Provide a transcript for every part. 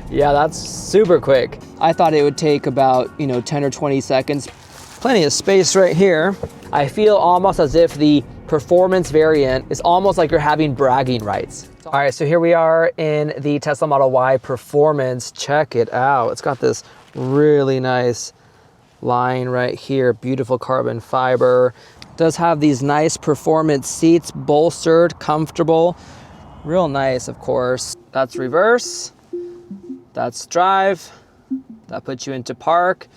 Yeah, that's super quick. I thought it would take about, 10 or 20 seconds. Plenty of space right here. I feel almost as if the performance variant is almost like you're having bragging rights. All right, so here we are in the Tesla Model Y Performance. Check it out. It's got this really nice line right here, beautiful carbon fiber. It does have these nice performance seats, bolstered, comfortable, real nice, of course. That's reverse, that's drive, that puts you into park,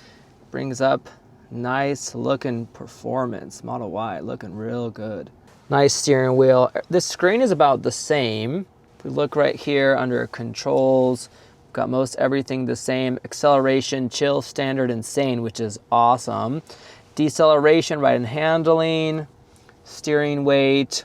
brings up nice looking performance. Model Y looking real good. Nice steering wheel. This screen is about the same. If we look right here under controls, got most everything the same. Acceleration, chill, standard, insane, which is awesome. Deceleration, right and handling, steering weight,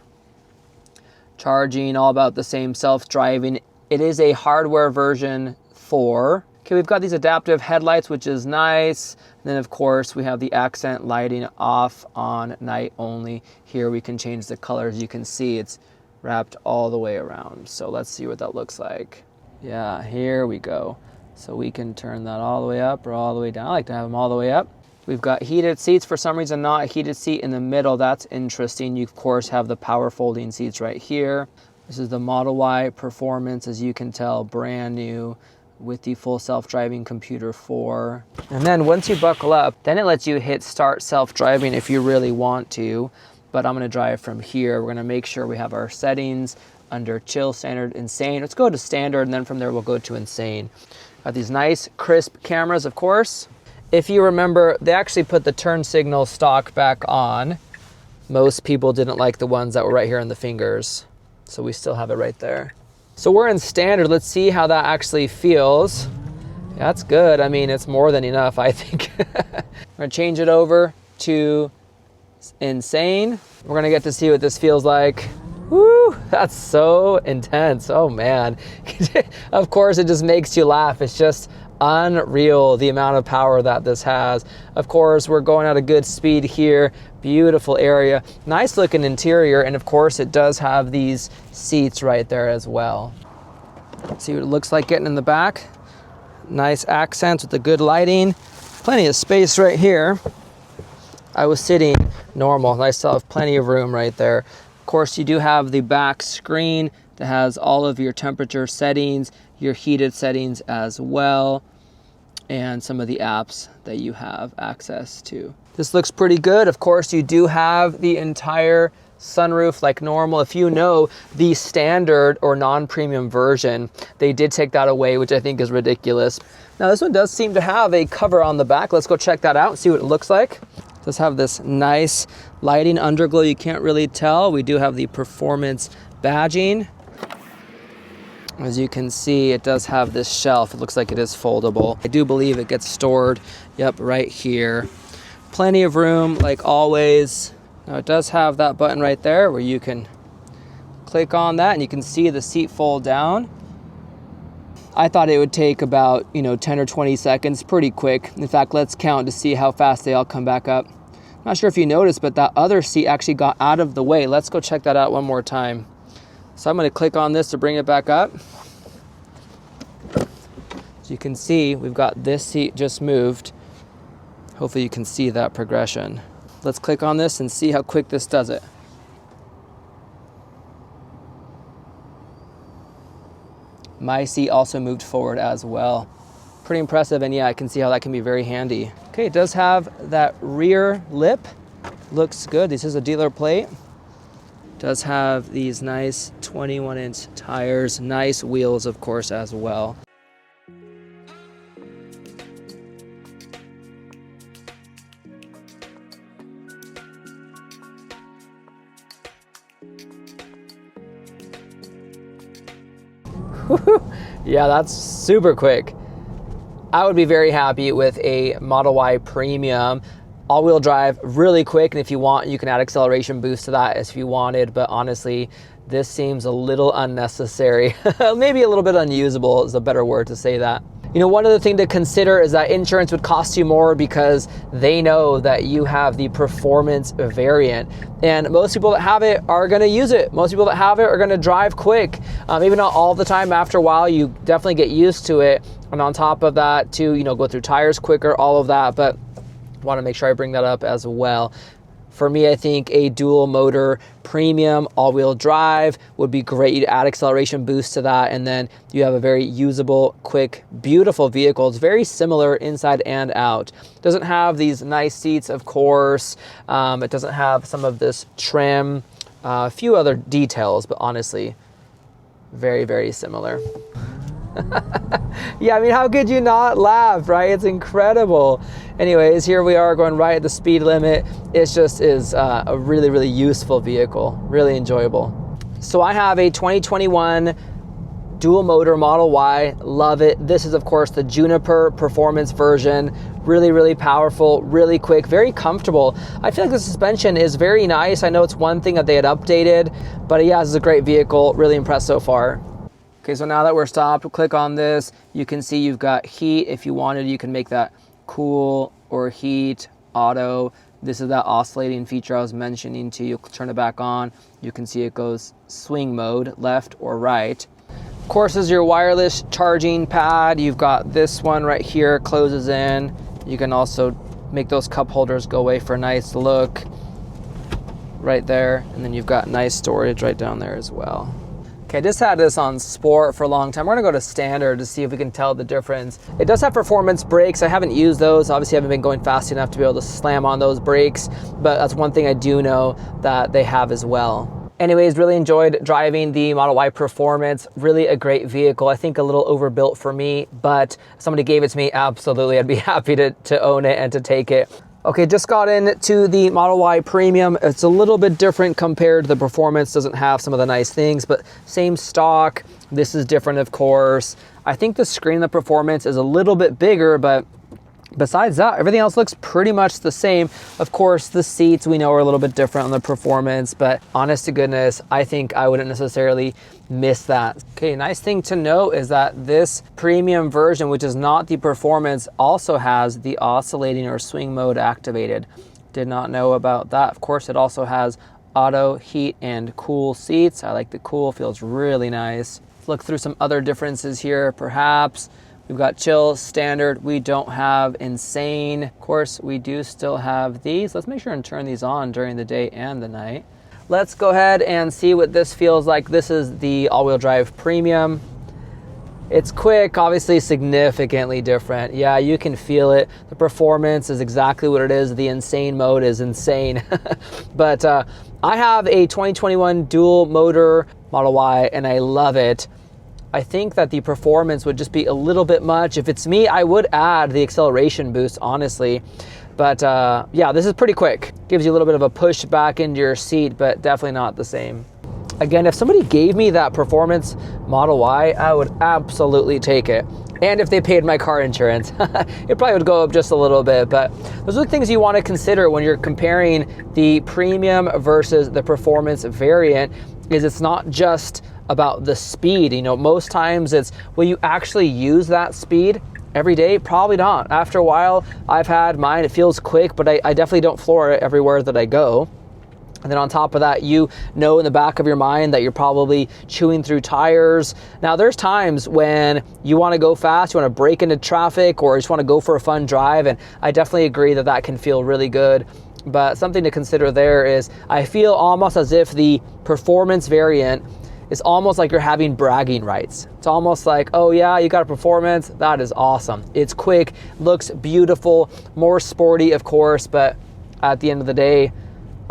charging, all about the same. Self-driving. It is a hardware version 4. Okay, we've got these adaptive headlights, which is nice. And then of course we have the accent lighting, off, on, night only. Here we can change the colors. You can see it's wrapped all the way around. So let's see what that looks like. Yeah, here we go. So we can turn that all the way up or all the way down. I like to have them all the way up. We've got heated seats. For some reason, not a heated seat in the middle. That's interesting. You of course have the power folding seats right here. This is the Model Y Performance, as you can tell, brand new, with the full self-driving computer 4. And then once you buckle up, then it lets you hit start self-driving if you really want to. But I'm gonna drive from here. We're gonna make sure we have our settings under chill, standard, insane. Let's go to standard, and then from there we'll go to insane. Got these nice crisp cameras, of course. If you remember, they actually put the turn signal stock back on. Most people didn't like the ones that were right here on the fingers. So we still have it right there. So we're in standard. Let's see how that actually feels. Yeah, that's good. I mean, it's more than enough, I think. We're gonna change it over to insane. We're gonna get to see what this feels like. Woo, that's so intense. Oh man. Of course, it just makes you laugh. It's just unreal, the amount of power that this has. Of course, we're going at a good speed here. Beautiful area, nice looking interior, and of course it does have these seats right there as well. Let's see what it looks like getting in the back. Nice accents with the good lighting. Plenty of space right here. I was sitting normal, and I still have plenty of room right there. Of course, you do have the back screen that has all of your temperature settings, your heated settings as well, and some of the apps that you have access to. This looks pretty good. Of course, you do have the entire sunroof like normal. If you know the standard or non-premium version, they did take that away, which I think is ridiculous. Now this one does seem to have a cover on the back. Let's go check that out and see what it looks like. It does have this nice lighting underglow. You can't really tell. We do have the performance badging. As you can see, it does have this shelf. It looks like it is foldable. I do believe it gets stored, right here. Plenty of room, like always. Now it does have that button right there where you can click on that and you can see the seat fold down. I thought it would take about, 10 or 20 seconds, pretty quick. In fact, let's count to see how fast they all come back up. Not sure if you noticed, but that other seat actually got out of the way. Let's go check that out one more time. So I'm gonna click on this to bring it back up. As you can see, we've got this seat just moved. Hopefully you can see that progression. Let's click on this and see how quick this does it. My seat also moved forward as well. Pretty impressive, and yeah, I can see how that can be very handy. Okay, it does have that rear lip. Looks good. This is a dealer plate. Does have these nice 21-inch tires, nice wheels, of course, as well. Yeah, that's super quick. I would be very happy with a Model Y Premium. All-wheel drive, really quick, and if you want, you can add acceleration boost to that if you wanted, but honestly, this seems a little unnecessary. Maybe a little bit unusable is a better word to say that. You know, one other thing to consider is that insurance would cost you more because they know that you have the performance variant. And most people that have it are gonna use it. Most people that have it are gonna drive quick. Maybe not all the time. After a while, you definitely get used to it. And on top of that too, you know, go through tires quicker, all of that. But I wanna make sure I bring that up as well. For me, I think a dual motor premium all-wheel drive would be great. You'd add acceleration boost to that, and then you have a very usable, quick, beautiful vehicle. It's very similar inside and out. It doesn't have these nice seats, of course. It doesn't have some of this trim, a few other details, but honestly, very, very similar. Yeah, I mean, how could you not laugh, right? It's incredible. Anyways, here we are going right at the speed limit. It just is a really, really useful vehicle, really enjoyable. So I have a 2021 dual motor Model Y, love it. This is of course the Juniper performance version. Really, really powerful, really quick, very comfortable. I feel like the suspension is very nice. I know it's one thing that they had updated, but yeah, this is a great vehicle. Really impressed so far. Okay, so now that we're stopped, click on this. You can see you've got heat. If you wanted, you can make that cool or heat, auto. This is that oscillating feature I was mentioning to you. Turn it back on. You can see it goes swing mode, left or right. Of course, this is your wireless charging pad. You've got this one right here, closes in. You can also make those cup holders go away for a nice look right there. And then you've got nice storage right down there as well. Okay, I just had this on sport for a long time. We're gonna go to standard to see if we can tell the difference. It does have performance brakes. I haven't used those. Obviously, I haven't been going fast enough to be able to slam on those brakes, but that's one thing I do know that they have as well. Anyways, really enjoyed driving the Model Y Performance. Really a great vehicle. I think a little overbuilt for me, but if somebody gave it to me, absolutely, I'd be happy to own it and to take it. Okay, just got into the Model Y Premium. It's a little bit different compared to the Performance. Doesn't have some of the nice things, but same stock. This is different, of course. I think the screen in the Performance is a little bit bigger, but besides that, everything else looks pretty much the same. Of course, the seats we know are a little bit different on the Performance, but honest to goodness, I think I wouldn't necessarily miss that. Okay, nice thing to note is that this premium version, which is not the Performance, also has the oscillating or swing mode activated. Did not know about that. Of course, it also has auto heat and cool seats. I like the cool, feels really nice. Let's look through some other differences here, perhaps. We've got chill, standard. We don't have insane. Of course, we do still have these. Let's make sure and turn these on during the day and the night. Let's go ahead and see what this feels like. This is the all-wheel drive Premium. It's quick, obviously significantly different. Yeah, you can feel it. The Performance is exactly what it is. The insane mode is insane. But I have a 2021 dual motor Model Y and I love it. I think that the Performance would just be a little bit much. If it's me, I would add the acceleration boost, honestly. But yeah, this is pretty quick. Gives you a little bit of a push back into your seat, but definitely not the same. Again, if somebody gave me that Performance Model Y, I would absolutely take it. And if they paid my car insurance, it probably would go up just a little bit. But those are the things you want to consider when you're comparing the Premium versus the Performance variant, is it's not just about the speed. You know, most times it's, will you actually use that speed every day? Probably not. After a while, I've had mine, it feels quick, but I definitely don't floor it everywhere that I go. And then on top of that, you know in the back of your mind that you're probably chewing through tires. Now there's times when you want to go fast, you want to break into traffic, or just want to go for a fun drive, and I definitely agree that that can feel really good. But something to consider there is, I feel almost as if the Performance variant is almost like you're having bragging rights. It's almost like, oh yeah, you got a Performance, that is awesome. It's quick, looks beautiful, more sporty of course, but at the end of the day,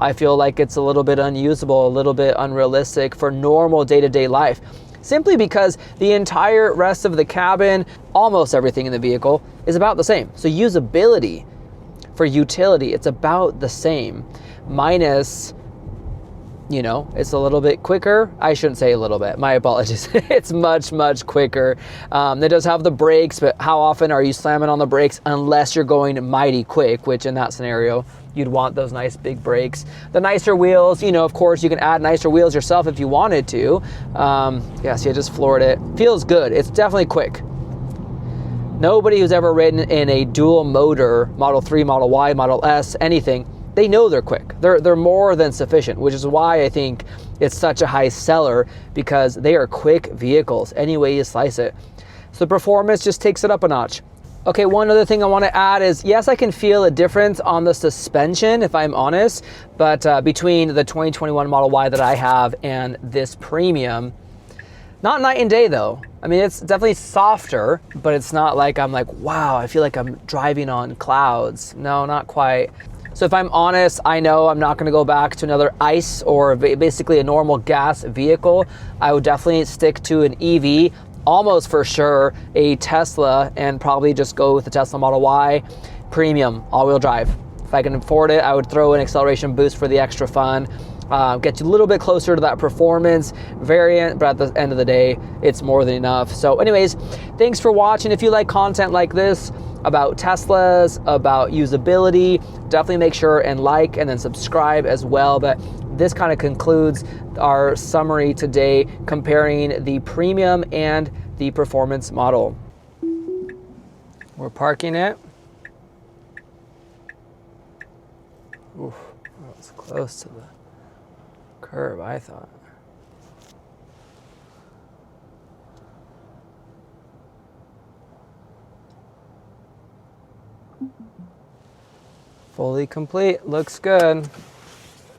I feel like it's a little bit unusable, a little bit unrealistic for normal day-to-day life. Simply because the entire rest of the cabin, almost everything in the vehicle, is about the same. So usability for utility, it's about the same. Minus, you know, it's a little bit quicker. I shouldn't say a little bit, my apologies. It's much, much quicker. It does have the brakes, but how often are you slamming on the brakes unless you're going mighty quick, which in that scenario, you'd want those nice big brakes. The nicer wheels, you know, of course, you can add nicer wheels yourself if you wanted to. Yeah, see, I just floored it. Feels good. It's definitely quick. Nobody who's ever ridden in a dual motor, Model 3, Model Y, Model S, anything, they know they're quick. They're more than sufficient, which is why I think it's such a high seller, because they are quick vehicles any way you slice it. So the performance just takes it up a notch. Okay, one other thing I want to add is, yes, I can feel a difference on the suspension, if I'm honest, but between the 2021 Model Y that I have and this Premium, not night and day though. I mean, it's definitely softer, but it's not like I'm like, wow, I feel like I'm driving on clouds. No, not quite. So if I'm honest, I know I'm not gonna go back to another ICE or basically a normal gas vehicle. I would definitely stick to an EV, almost for sure a Tesla, and probably just go with the Tesla Model Y Premium all-wheel drive. If I can afford it, I would throw an acceleration boost for the extra fun. Get you a little bit closer to that performance variant, but at the end of the day, it's more than enough. So anyways, thanks for watching. If you like content like this about Teslas, about usability, definitely make sure and like and then subscribe as well. But this kind of concludes our summary today, comparing the Premium and the Performance model. We're parking it. Oof, that was close to the curb, I thought. Fully complete, looks good.